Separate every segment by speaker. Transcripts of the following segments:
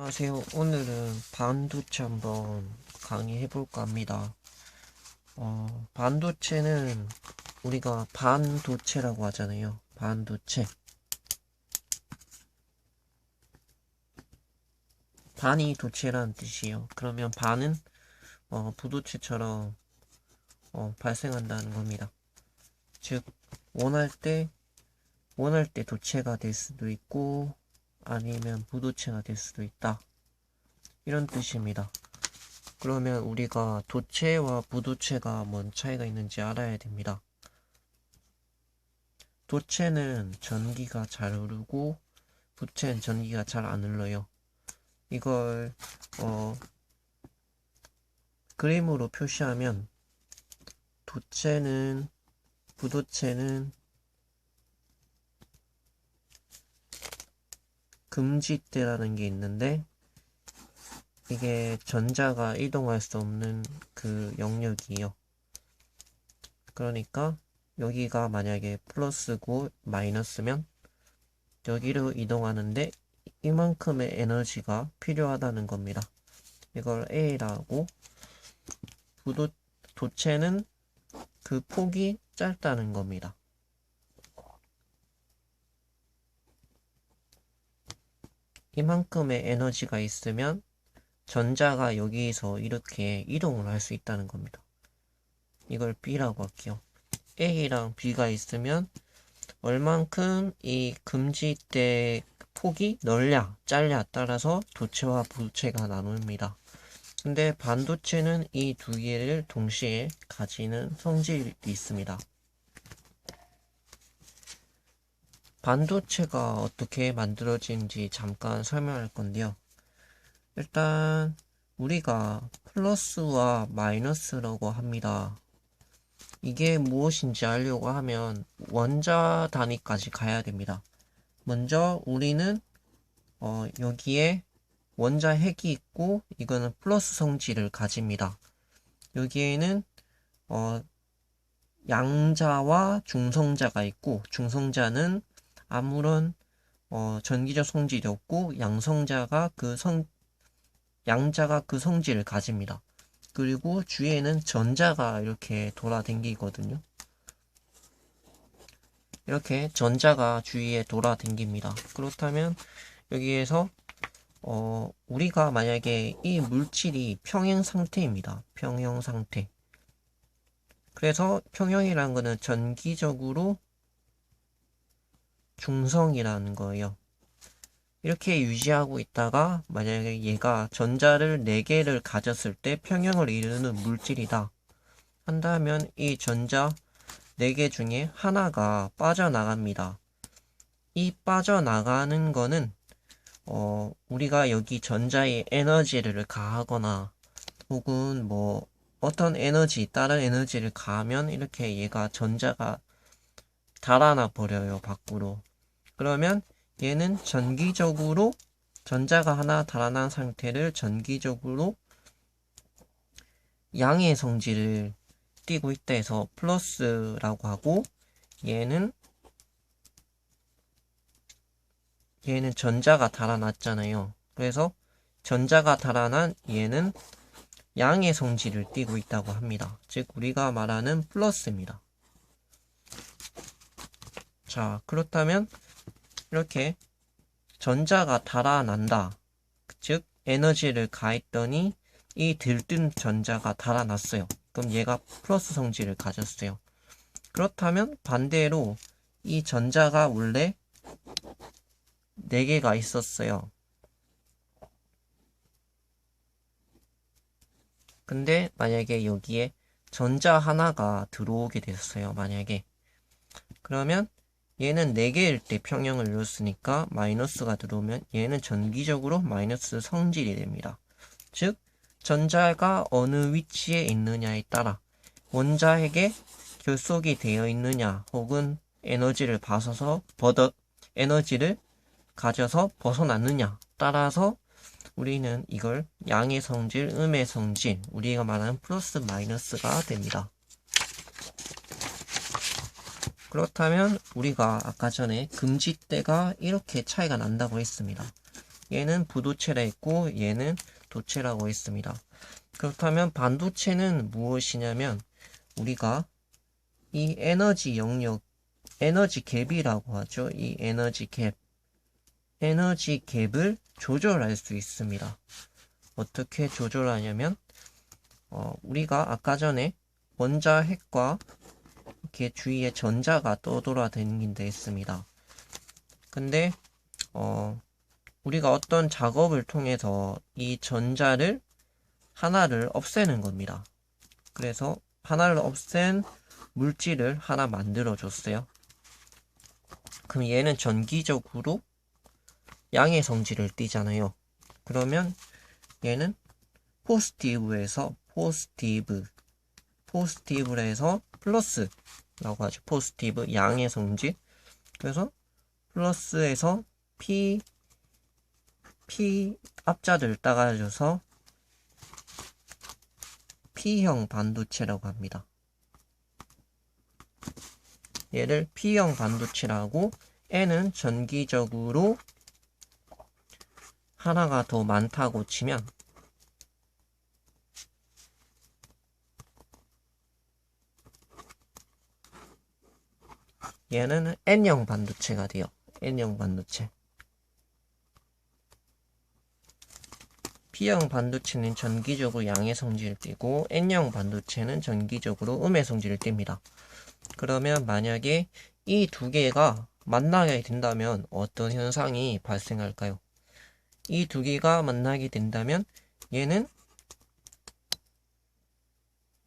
Speaker 1: 안녕하세요. 오늘은 반도체 한번 강의해 볼까 합니다. 반도체는 우리가 반도체라고 하잖아요. 반도체. 반이 도체라는 뜻이에요. 그러면 반은 부도체처럼 발생한다는 겁니다. 즉, 원할 때 도체가 될 수도 있고 아니면 부도체가 될 수도 있다. 이런 뜻입니다. 그러면 우리가 도체와 부도체가 뭔 차이가 있는지 알아야 됩니다. 도체는 전기가 잘 흐르고 부체는 전기가 잘 안 흘러요. 이걸 그림으로 표시하면 도체는 부도체는 금지대라는 게 있는데 이게 전자가 이동할 수 없는 그 영역이에요. 그러니까 여기가 만약에 플러스고 마이너스면 여기로 이동하는데 이만큼의 에너지가 필요하다는 겁니다. 이걸 A라고 도체는 그 폭이 짧다는 겁니다. 이만큼의 에너지가 있으면 전자가 여기서 이렇게 이동을 할 수 있다는 겁니다. 이걸 B라고 할게요. A랑 B가 있으면 얼만큼 이 금지대 폭이 넓냐 짧냐 따라서 도체와 부도체가 나눕니다. 근데 반도체는 이 두 개를 동시에 가지는 성질이 있습니다. 반도체가 어떻게 만들어지는지 잠깐 설명할 건데요. 일단 우리가 플러스와 마이너스라고 합니다. 이게 무엇인지 알려고 하면 원자 단위까지 가야 됩니다. 먼저 우리는 여기에 원자 핵이 있고 이거는 플러스 성질을 가집니다. 여기에는 양자와 중성자가 있고 중성자는 아무런 전기적 성질이 없고 양자가 그 성질을 가집니다. 그리고 주위에는 전자가 이렇게 돌아다니거든요. 이렇게 전자가 주위에 돌아다닙니다. 그렇다면 여기에서 우리가 만약에 이 물질이 평형 상태입니다. 평형 상태. 그래서 평형이라는 거는 전기적으로 중성이라는 거예요. 이렇게 유지하고 있다가 만약에 얘가 전자를 4개를 가졌을 때 평형을 이루는 물질이다 한다면 이 전자 4개 중에 하나가 빠져나갑니다. 이 빠져나가는 거는 우리가 여기 전자에 에너지를 가하거나 혹은 뭐 어떤 다른 에너지를 가하면 이렇게 얘가 전자가 달아나 버려요, 밖으로. 그러면 얘는 전자가 하나 달아난 상태를 전기적으로 양의 성질을 띠고 있다 해서 플러스라고 하고 얘는 전자가 달아났잖아요. 그래서 전자가 달아난 얘는 양의 성질을 띠고 있다고 합니다. 즉 우리가 말하는 플러스입니다. 자, 그렇다면 이렇게 전자가 달아난다. 즉 에너지를 가했더니 이 들뜬 전자가 달아났어요. 그럼 얘가 플러스 성질을 가졌어요. 그렇다면 반대로 이 전자가 원래 4개가 있었어요. 근데 만약에 여기에 전자 하나가 들어오게 됐어요. 만약에. 그러면 얘는 4개일 때 평형을 이뤘으니까 마이너스가 들어오면 얘는 전기적으로 마이너스 성질이 됩니다. 즉 전자가 어느 위치에 있느냐에 따라 원자핵에 결속이 되어 있느냐 혹은 에너지를 가져서 벗어났느냐 따라서 우리는 이걸 양의 성질, 음의 성질, 우리가 말하는 플러스 마이너스가 됩니다. 그렇다면 우리가 아까 전에 금지대가 이렇게 차이가 난다고 했습니다. 얘는 부도체라 했고 얘는 도체라고 했습니다. 그렇다면 반도체는 무엇이냐면 우리가 이 에너지 영역, 에너지 갭이라고 하죠. 이 에너지 갭을 조절할 수 있습니다. 어떻게 조절하냐면 우리가 아까 전에 원자핵과 이렇게 주위에 전자가 떠돌아다니긴다 했습니다. 근데 우리가 어떤 작업을 통해서 이 전자를 하나를 없애는 겁니다. 그래서 하나를 없앤 물질을 하나 만들어 줬어요. 그럼 얘는 전기적으로 양의 성질을 띠잖아요. 그러면 얘는 포지티브에서 포지티브에서 플러스라고 하죠. 포지티브 양의 성질. 그래서 플러스에서 P 앞자를 따가줘서 P형 반도체라고 합니다. 얘를 P형 반도체라고, N은 전기적으로 하나가 더 많다고 치면 얘는 N형 반도체가 돼요. N형 반도체. P형 반도체는 전기적으로 양의 성질을 띠고 N형 반도체는 전기적으로 음의 성질을 띱니다. 그러면 만약에 이 두 개가 만나게 된다면 어떤 현상이 발생할까요? 이 두 개가 만나게 된다면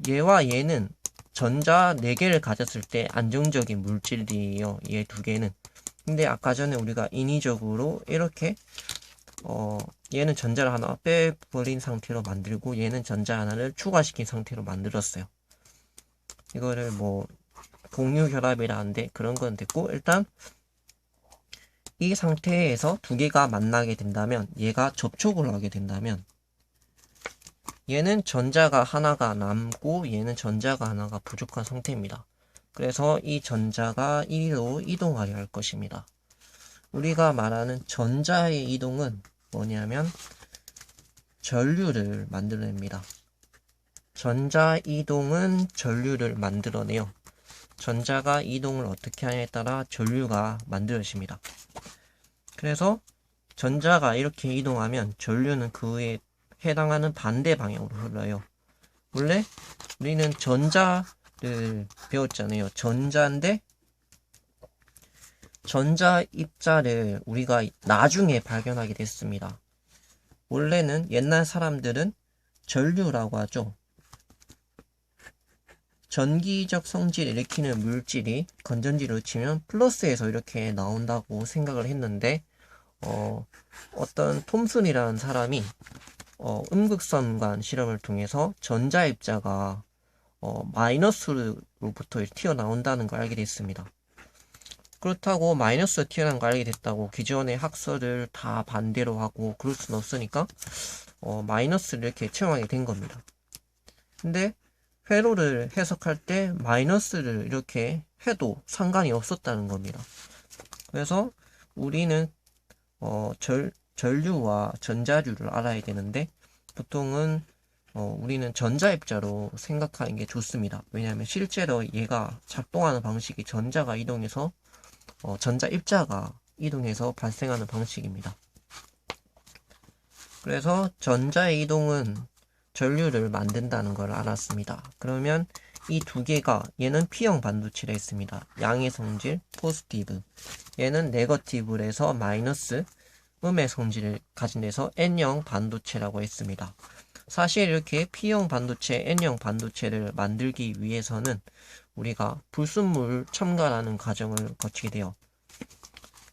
Speaker 1: 얘와 얘는 전자 4개를 가졌을 때 안정적인 물질이에요. 얘 두 개는. 근데 아까 전에 우리가 인위적으로 이렇게 얘는 전자를 하나 빼버린 상태로 만들고 얘는 전자 하나를 추가시킨 상태로 만들었어요. 이거를 뭐 공유 결합이라는데 그런 건 됐고, 일단 이 상태에서 두 개가 만나게 된다면, 얘가 접촉을 하게 된다면 얘는 전자가 하나가 남고 얘는 전자가 하나가 부족한 상태입니다. 그래서 이 전자가 이리로 이동하려 할 것입니다. 우리가 말하는 전자의 이동은 뭐냐면 전류를 만들어냅니다. 전자 이동은 전류를 만들어내요. 전자가 이동을 어떻게 하냐에 따라 전류가 만들어집니다. 그래서 전자가 이렇게 이동하면 전류는 그에 해당하는 반대 방향으로 흘러요. 원래 우리는 전자를 배웠잖아요. 전자인데 전자 입자를 우리가 나중에 발견하게 됐습니다. 원래는 옛날 사람들은 전류라고 하죠. 전기적 성질을 일으키는 물질이 건전지로 치면 플러스에서 이렇게 나온다고 생각을 했는데 어떤 톰슨이라는 사람이 음극선관 실험을 통해서 전자 입자가 마이너스로부터 튀어나온다는 걸 알게 됐습니다. 그렇다고 마이너스 튀어나온 걸 알게 됐다고 기존의 학설을 다 반대로 하고 그럴 수는 없으니까 마이너스를 이렇게 채용하게 된 겁니다. 근데 회로를 해석할 때 마이너스를 이렇게 해도 상관이 없었다는 겁니다. 그래서 우리는 전류와 전자류를 알아야 되는데 보통은 우리는 전자입자로 생각하는 게 좋습니다. 왜냐하면 실제로 얘가 작동하는 방식이 전자가 이동해서 전자입자가 이동해서 발생하는 방식입니다. 그래서 전자의 이동은 전류를 만든다는 걸 알았습니다. 그러면 이 두 개가, 얘는 P형 반도체라 했습니다. 양의 성질 포지티브, 얘는 네거티브에서 마이너스 음의 성질을 가진 데서 N형 반도체라고 했습니다. 사실 이렇게 P형 반도체, N형 반도체를 만들기 위해서는 우리가 불순물 첨가라는 과정을 거치게 돼요.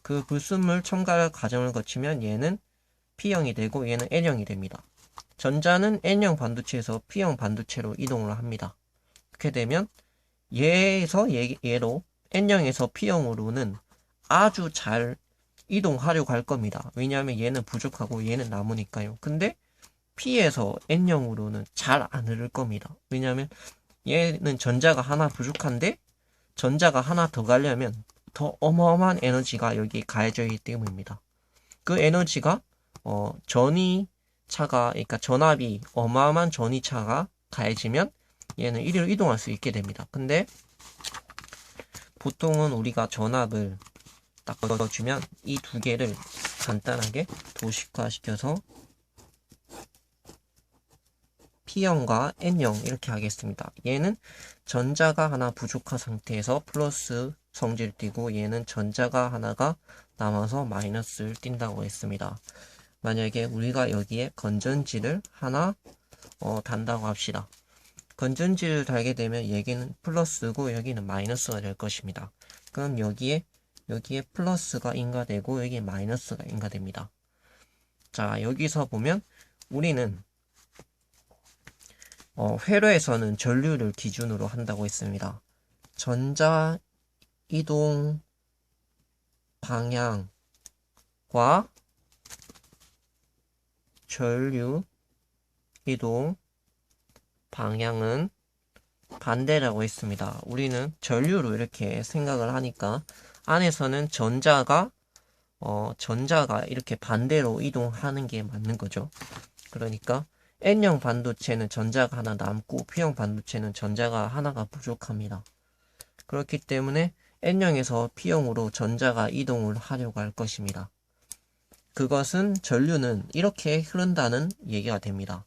Speaker 1: 그 불순물 첨가 과정을 거치면 얘는 P형이 되고 얘는 N형이 됩니다. 전자는 N형 반도체에서 P형 반도체로 이동을 합니다. 그렇게 되면 얘에서 얘로 N형에서 P형으로는 아주 잘 이동하려고 할 겁니다. 왜냐하면 얘는 부족하고 얘는 남으니까요. 근데 P에서 N형으로는 잘 안 흐를 겁니다. 왜냐하면 얘는 전자가 하나 부족한데 전자가 하나 더 가려면 더 어마어마한 에너지가 여기에 가해져 있기 때문입니다. 그 에너지가 전이차가, 그러니까 전압이 어마어마한 전이차가 가해지면 얘는 이리로 이동할 수 있게 됩니다. 근데 보통은 우리가 전압을 딱 걸어주면 이 두 개를 간단하게 도식화시켜서 P형과 N형 이렇게 하겠습니다. 얘는 전자가 하나 부족한 상태에서 플러스 성질을 띠고 얘는 전자가 하나가 남아서 마이너스를 띈다고 했습니다. 만약에 우리가 여기에 건전지를 하나 단다고 합시다. 건전지를 달게 되면 여기는 플러스고 여기는 마이너스가 될 것입니다. 그럼 여기에 플러스가 인가되고 여기에 마이너스가 인가됩니다. 자, 여기서 보면 우리는 회로에서는 전류를 기준으로 한다고 했습니다. 전자 이동 방향과 전류 이동 방향은 반대라고 했습니다. 우리는 전류로 이렇게 생각을 하니까 안에서는 전자가 이렇게 반대로 이동하는 게 맞는 거죠. 그러니까 N형 반도체는 전자가 하나 남고 P형 반도체는 전자가 하나가 부족합니다. 그렇기 때문에 N형에서 P형으로 전자가 이동을 하려고 할 것입니다. 그것은 전류는 이렇게 흐른다는 얘기가 됩니다.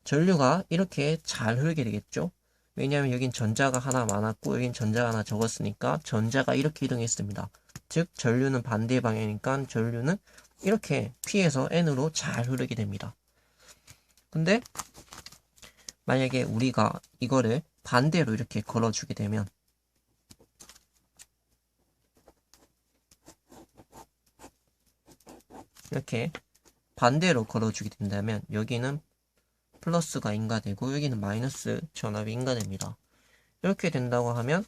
Speaker 1: 전류가 이렇게 잘 흐르게 되겠죠? 왜냐하면 여긴 전자가 하나 많았고 여긴 전자가 하나 적었으니까 전자가 이렇게 이동했습니다. 즉 전류는 반대 방향이니까 전류는 이렇게 P에서 N으로 잘 흐르게 됩니다. 근데 만약에 우리가 이거를 반대로 이렇게 걸어주게 되면 이렇게 반대로 걸어주게 된다면 여기는 플러스가 인가되고 여기는 마이너스 전압이 인가됩니다. 이렇게 된다고 하면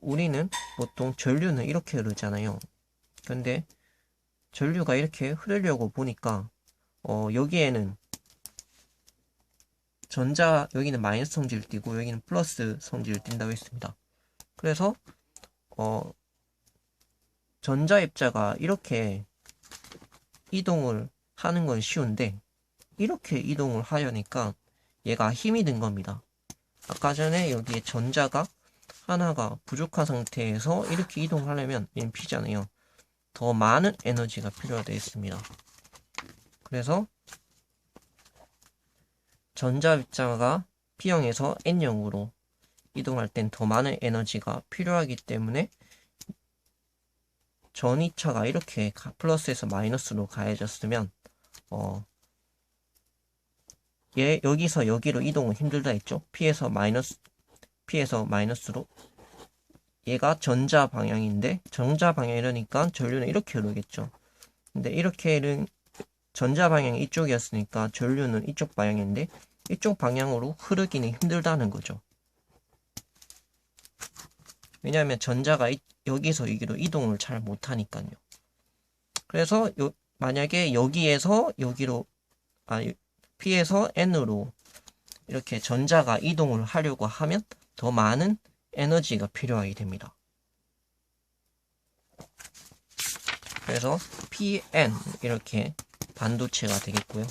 Speaker 1: 우리는 보통 전류는 이렇게 흐르잖아요. 근데 전류가 이렇게 흐르려고 보니까 여기에는 여기는 마이너스 성질을 띠고 여기는 플러스 성질을 띈다고 했습니다. 그래서 전자 입자가 이렇게 이동을 하는 건 쉬운데 이렇게 이동을 하려니까 얘가 힘이 든 겁니다. 아까 전에 여기에 전자가 하나가 부족한 상태에서 이렇게 이동하려면 얘는 P잖아요. 더 많은 에너지가 필요하되어 있습니다. 그래서 전자 입자가 P형에서 N형으로 이동할 땐 더 많은 에너지가 필요하기 때문에 전이차가 이렇게 플러스에서 마이너스로 가해졌으면 여기서 여기로 이동은 힘들다 했죠. P에서 마이너스로 얘가 전자 방향인데 전자 방향 이러니까 전류는 이렇게 흐르겠죠. 근데 이렇게는 전자 방향이 이쪽이었으니까 전류는 이쪽 방향인데 이쪽 방향으로 흐르기는 힘들다는 거죠. 왜냐하면 전자가 여기서 여기로 이동을 잘 못하니까요. 그래서 만약에 여기에서 여기로 P에서 N으로 이렇게 전자가 이동을 하려고 하면 더 많은 에너지가 필요하게 됩니다. 그래서 PN 이렇게 반도체가 되겠고요.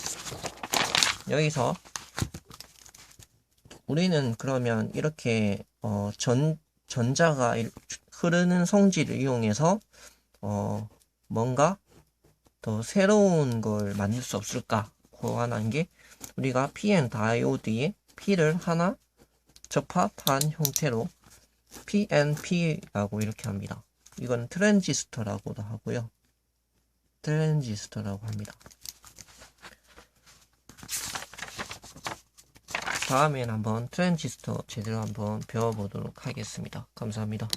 Speaker 1: 여기서 우리는 그러면 이렇게 전자가 흐르는 성질을 이용해서 뭔가 더 새로운 걸 만들 수 없을까 고안한 게 우리가 PN 다이오드에 P를 하나 접합한 형태로 PNP라고 이렇게 합니다. 이건 트랜지스터라고도 하고요. 트랜지스터라고 합니다. 다음엔 한번 트랜지스터 제대로 한번 배워보도록 하겠습니다. 감사합니다.